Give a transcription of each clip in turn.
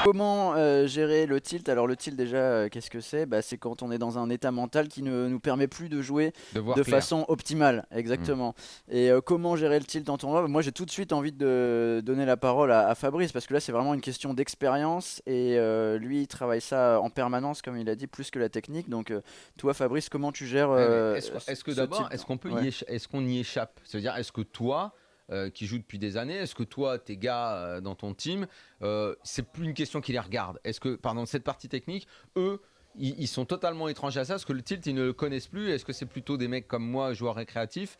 Comment gérer le tilt? Alors le tilt déjà, qu'est-ce que c'est? C'est quand on est dans un état mental qui ne nous permet plus de jouer De voir de clair. façon optimale, exactement. Et comment gérer le tilt en tournoi? Moi j'ai tout de suite envie de donner la parole à Fabrice parce que là c'est vraiment une question d'expérience et lui il travaille ça en permanence comme il a dit, plus que la technique. Donc toi Fabrice, comment tu gères Est-ce que ce d'abord, tilt? est-ce est-ce qu'on y échappe? C'est-à-dire, est-ce que toi, qui joues depuis des années, est-ce que toi, tes gars dans ton team, c'est plus une question qui les regarde? Est-ce que, pardon, cette partie technique, eux, ils sont totalement étrangers à ça? Est-ce que le tilt, ils ne le connaissent plus? Est-ce que c'est plutôt des mecs comme moi, joueurs récréatifs,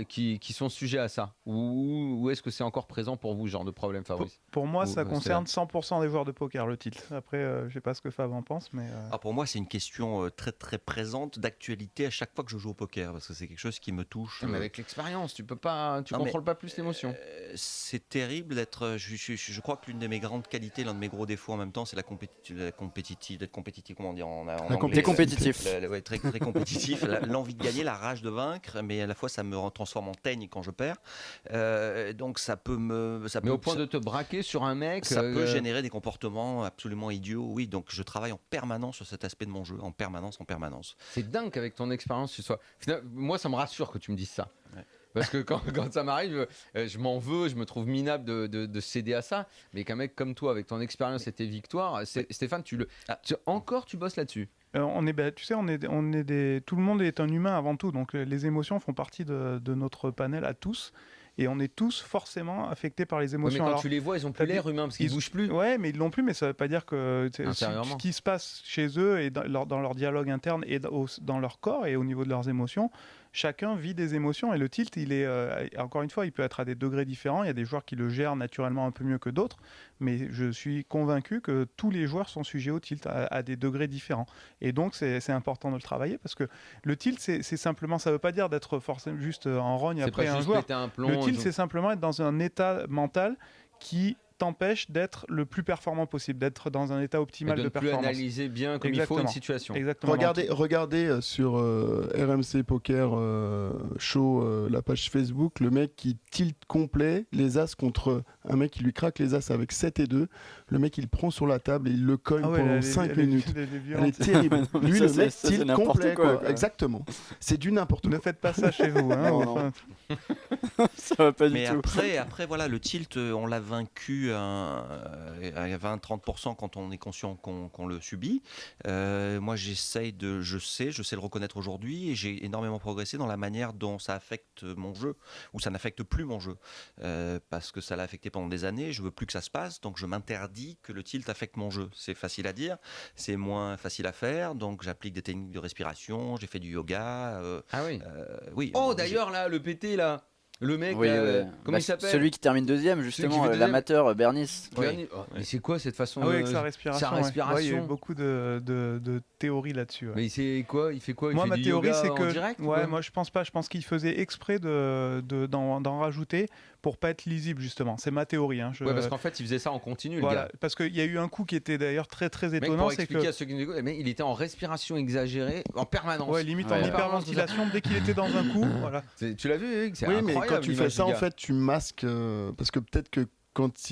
qui sont sujets à ça? Ou est-ce que c'est encore présent pour vous, ce genre de problème, Fabrice? Pour moi, Ou, ça c'est concerne 100% des joueurs de poker, le tilt. Après, je sais pas ce que Fab en pense, mais... Alors pour moi, c'est une question très très présente d'actualité à chaque fois que je joue au poker parce que c'est quelque chose qui me touche. Mais avec l'expérience, tu peux pas, tu contrôles pas plus l'émotion. C'est terrible d'être. Je crois que l'une de mes grandes qualités, l'un de mes gros défauts en même temps, c'est d'être compétitif, comment dire en anglais. T'es compétitif. Ouais, très, très compétitif. L'envie de gagner, la rage de vaincre, mais à la fois ça me transforme en teigne quand je perds. Donc ça peut me. Mais au point de te braquer sur un mec. Ça peut générer des comportements absolument idiots, oui. Donc je travaille en permanence sur cet aspect de mon jeu, en permanence. C'est dingue qu'avec ton expérience, tu sois. Finalement, moi, ça me rassure que tu me dises ça. Ouais. Parce que quand ça m'arrive, je m'en veux, je me trouve minable de céder à ça. Mais qu'un mec comme toi, avec ton expérience et tes victoires, Stéphane, tu bosses là-dessus. Tu sais, tout le monde est un humain avant tout, donc les émotions font partie de notre panel à tous. Et on est tous forcément affectés par les émotions. Ouais, mais quand tu les vois, ils ont plus l'air humains parce qu'ils bougent plus. Ouais, mais ils l'ont plus, mais ça veut pas dire que Intérieurement. ce qui se passe chez eux et dans leur dialogue interne et dans leur corps et au niveau de leurs émotions, chacun vit des émotions et le tilt, il est encore une fois, il peut être à des degrés différents. Il y a des joueurs qui le gèrent naturellement un peu mieux que d'autres, mais je suis convaincu que tous les joueurs sont sujets au tilt à des degrés différents. Et donc c'est important de le travailler parce que le tilt, c'est simplement, ça veut pas dire d'être forcément juste en rogne après un joueur. Le tilt, c'est simplement être dans un état mental qui t'empêche d'être le plus performant possible, d'être dans un état optimal de performance. De plus analyser bien comme il faut une situation. Exactement. Regardez sur RMC Poker Show, la page Facebook, le mec qui tilt complet les as contre un mec qui lui craque les as avec 7 et 2. Le mec, il prend sur la table et il le cogne pendant 5 minutes. Elle est terrible. Lui, le mec tilt complet. Quoi. Exactement. C'est du n'importe quoi. Ne faites pas ça chez vous. Hein, non. Ça va pas du tout. Après, voilà, le tilt, on l'a vaincu à 20-30% quand on est conscient qu'on le subit. Moi, je sais le reconnaître aujourd'hui et j'ai énormément progressé dans la manière dont ça affecte mon jeu ou ça n'affecte plus mon jeu. Parce que ça l'a affecté pendant des années, je veux plus que ça se passe, donc je m'interdis que le tilt affecte mon jeu. C'est facile à dire, c'est moins facile à faire, donc j'applique des techniques de respiration, j'ai fait du yoga. Oui. Oh, d'ailleurs, là, le PT, là. Le mec, comment il s'appelle? Celui qui termine deuxième, justement, l'amateur Bernice. Oui. Mais c'est quoi cette façon avec sa respiration. Il y a eu beaucoup de théories là-dessus. Ouais. Mais il fait quoi? Moi, ma théorie, c'est que. Direct, moi, je pense pas. Je pense qu'il faisait exprès d'en rajouter pour pas être lisible, justement. C'est ma théorie. Hein. Parce qu'en fait, il faisait ça en continu, le gars. Parce qu'il y a eu un coup qui était d'ailleurs très, très étonnant. Pour expliquer à ceux qui nous écoutent, il était en respiration exagérée, en permanence. Ouais, limite en hyperventilation dès qu'il était dans un coup. Voilà. Tu l'as vu, c'est oui, incroyable. Mais quand tu fais ça, en fait, tu masques. Parce que peut-être que quand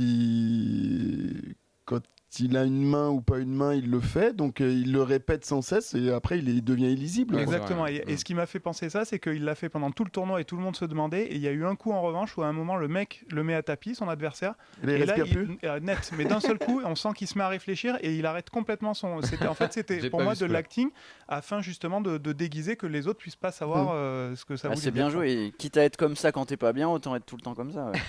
il a une main ou pas une main, il le fait, donc il le répète sans cesse et après il devient illisible. Exactement. Et ce qui m'a fait penser ça, c'est qu'il l'a fait pendant tout le tournoi et tout le monde se demandait. Et il y a eu un coup en revanche où à un moment le mec le met à tapis, son adversaire. Et là, net. Mais d'un seul coup, on sent qu'il se met à réfléchir et il arrête complètement son. C'était pour moi de l'acting afin justement de déguiser que les autres puissent pas savoir ce que ça voulait dire. C'est bien joué. Et quitte à être comme ça quand t'es pas bien, autant être tout le temps comme ça. Ouais.